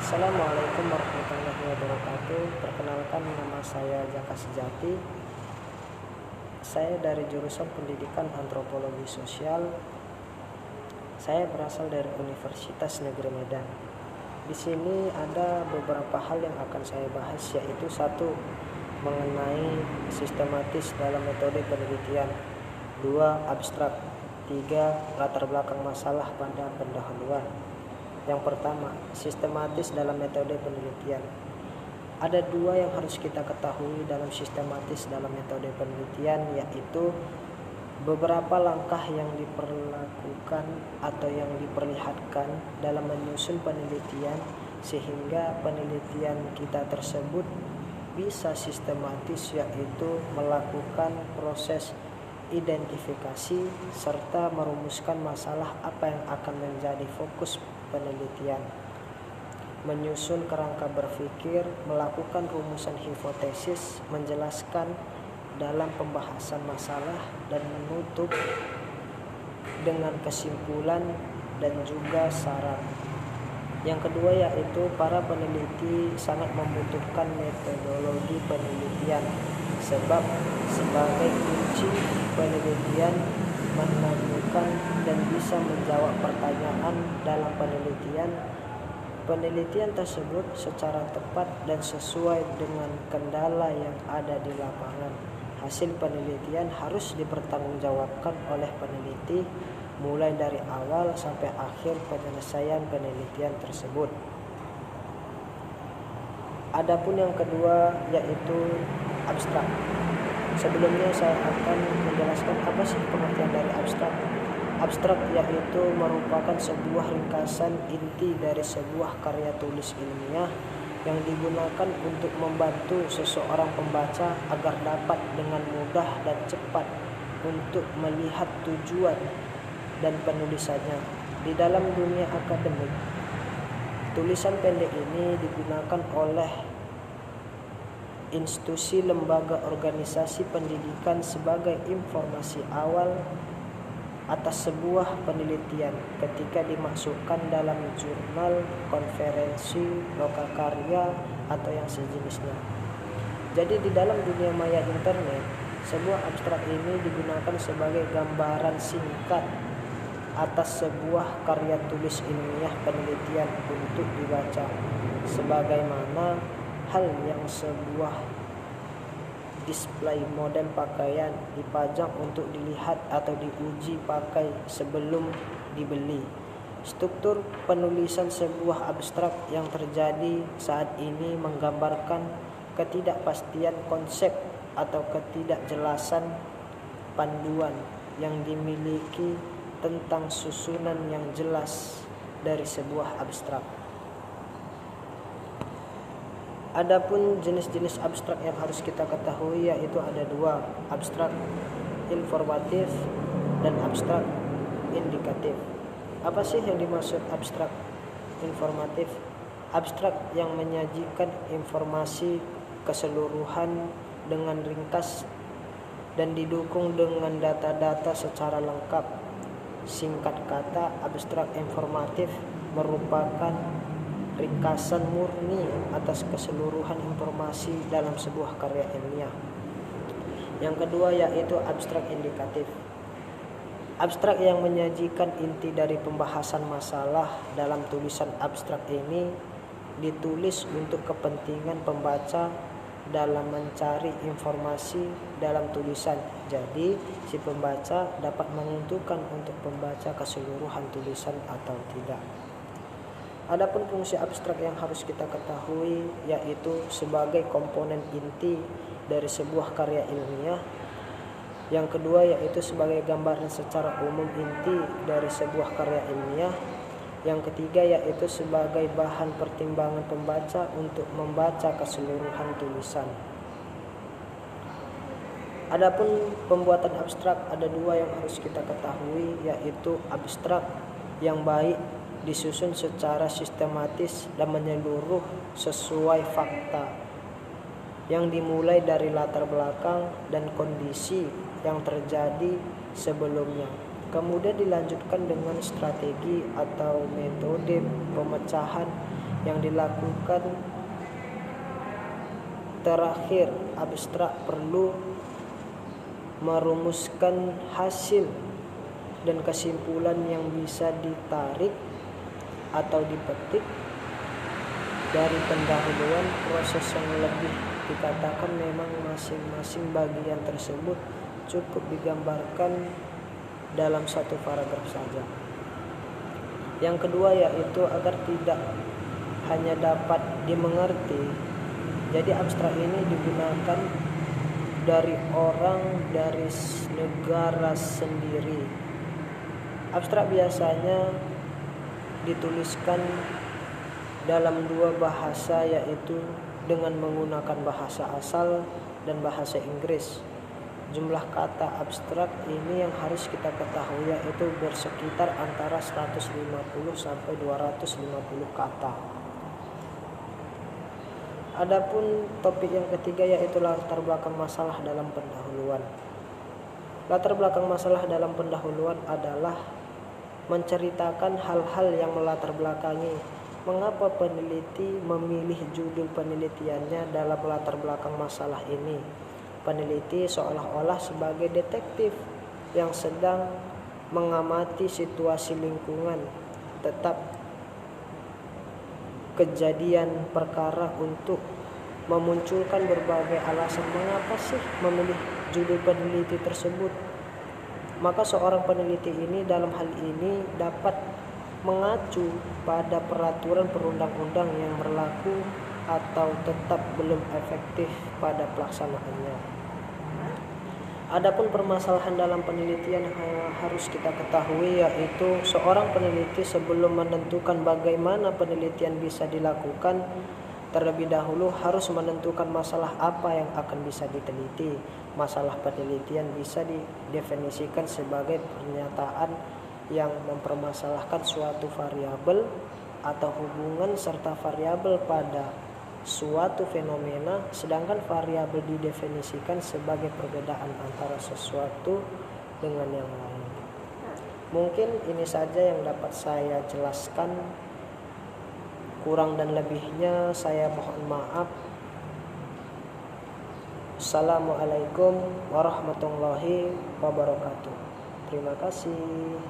Assalamualaikum warahmatullahi wabarakatuh. Perkenalkan, nama saya Jaka Sejati. Saya dari jurusan Pendidikan Antropologi Sosial. Saya berasal dari Universitas Negeri Medan. Di sini ada beberapa hal yang akan saya bahas, yaitu satu, mengenai sistematis dalam metode penelitian. Dua, abstrak. Tiga, latar belakang masalah pada pendahuluan. Yang pertama, sistematis dalam metode penelitian. Ada dua yang harus kita ketahui dalam sistematis dalam metode penelitian, yaitu beberapa langkah yang diperlakukan atau yang diperlihatkan dalam menyusun penelitian sehingga penelitian kita tersebut bisa sistematis, yaitu melakukan proses identifikasi serta merumuskan masalah apa yang akan menjadi fokus penelitian, menyusun kerangka berpikir, melakukan rumusan hipotesis, menjelaskan dalam pembahasan masalah, dan menutup dengan kesimpulan dan juga saran. Yang kedua yaitu para peneliti sangat membutuhkan metodologi penelitian, sebab sebagai kunci penelitian menemukan dan bisa menjawab pertanyaan dalam penelitian tersebut secara tepat dan sesuai dengan kendala yang ada di lapangan. Hasil penelitian harus dipertanggungjawabkan oleh peneliti mulai dari awal sampai akhir penyelesaian penelitian tersebut. Adapun yang kedua yaitu abstrak. Sebelumnya saya akan menjelaskan apa sih pengertian dari abstrak. Abstrak yaitu merupakan sebuah ringkasan inti dari sebuah karya tulis ilmiah yang digunakan untuk membantu seseorang pembaca agar dapat dengan mudah dan cepat untuk melihat tujuan dan penulisannya. Di dalam dunia akademik, tulisan pendek ini digunakan oleh institusi, lembaga, organisasi pendidikan sebagai informasi awal atas sebuah penelitian ketika dimasukkan dalam jurnal, konferensi, lokakarya, atau yang sejenisnya. Jadi di dalam dunia maya internet, sebuah abstrak ini digunakan sebagai gambaran singkat atas sebuah karya tulis ilmiah penelitian untuk dibaca, sebagaimana hal yang sebuah display model pakaian dipajang untuk dilihat atau diuji pakai sebelum dibeli. Struktur penulisan sebuah abstrak yang terjadi saat ini menggambarkan ketidakpastian konsep atau ketidakjelasan panduan yang dimiliki tentang susunan yang jelas dari sebuah abstrak. Adapun jenis-jenis abstrak yang harus kita ketahui yaitu ada dua, abstrak informatif dan abstrak indikatif. Apa sih yang dimaksud abstrak informatif? Abstrak yang menyajikan informasi keseluruhan dengan ringkas dan didukung dengan data-data secara lengkap. Singkat kata, abstrak informatif merupakan ringkasan murni atas keseluruhan informasi dalam sebuah karya ilmiah. Yang kedua yaitu abstrak indikatif. Abstrak yang menyajikan inti dari pembahasan masalah dalam tulisan abstrak ini ditulis untuk kepentingan pembaca dalam mencari informasi dalam tulisan. Jadi si pembaca dapat menentukan untuk membaca keseluruhan tulisan atau tidak. Adapun fungsi abstrak yang harus kita ketahui yaitu sebagai komponen inti dari sebuah karya ilmiah. Yang kedua yaitu sebagai gambaran secara umum inti dari sebuah karya ilmiah. Yang ketiga yaitu sebagai bahan pertimbangan pembaca untuk membaca keseluruhan tulisan. Adapun pembuatan abstrak ada dua yang harus kita ketahui, yaitu abstrak yang baik disusun secara sistematis dan menyeluruh sesuai fakta yang dimulai dari latar belakang dan kondisi yang terjadi sebelumnya. Kemudian dilanjutkan dengan strategi atau metode pemecahan yang dilakukan. Terakhir, abstrak perlu merumuskan hasil dan kesimpulan yang bisa ditarik atau dipetik dari pendahuluan proses yang lebih dikatakan. Memang masing-masing bagian tersebut cukup digambarkan dalam satu paragraf saja. Yang kedua yaitu agar tidak hanya dapat dimengerti. Jadi abstrak ini digunakan dari orang dari negara sendiri. Abstrak biasanya dituliskan dalam dua bahasa, yaitu dengan menggunakan bahasa asal dan bahasa Inggris. Jumlah kata abstrak ini yang harus kita ketahui yaitu bersekitar antara 150 sampai 250 kata. Adapun topik yang ketiga yaitu latar belakang masalah dalam pendahuluan. Latar belakang masalah dalam pendahuluan adalah menceritakan hal-hal yang melatar belakangi mengapa peneliti memilih judul penelitiannya dalam latar belakang masalah ini. Peneliti seolah-olah sebagai detektif yang sedang mengamati situasi lingkungan, tetap kejadian perkara untuk memunculkan berbagai alasan mengapa sih memilih judul peneliti tersebut. Maka seorang peneliti ini dalam hal ini dapat mengacu pada peraturan perundang-undang yang berlaku atau tetap belum efektif pada pelaksanaannya. Adapun permasalahan dalam penelitian yang harus kita ketahui yaitu seorang peneliti sebelum menentukan bagaimana penelitian bisa dilakukan, terlebih dahulu harus menentukan masalah apa yang akan bisa diteliti. Masalah penelitian bisa didefinisikan sebagai pernyataan yang mempermasalahkan suatu variabel atau hubungan serta variabel pada suatu fenomena, sedangkan variabel didefinisikan sebagai perbedaan antara sesuatu dengan yang lain. Mungkin ini saja yang dapat saya jelaskan. Kurang dan lebihnya saya mohon maaf. Assalamualaikum warahmatullahi wabarakatuh. Terima kasih.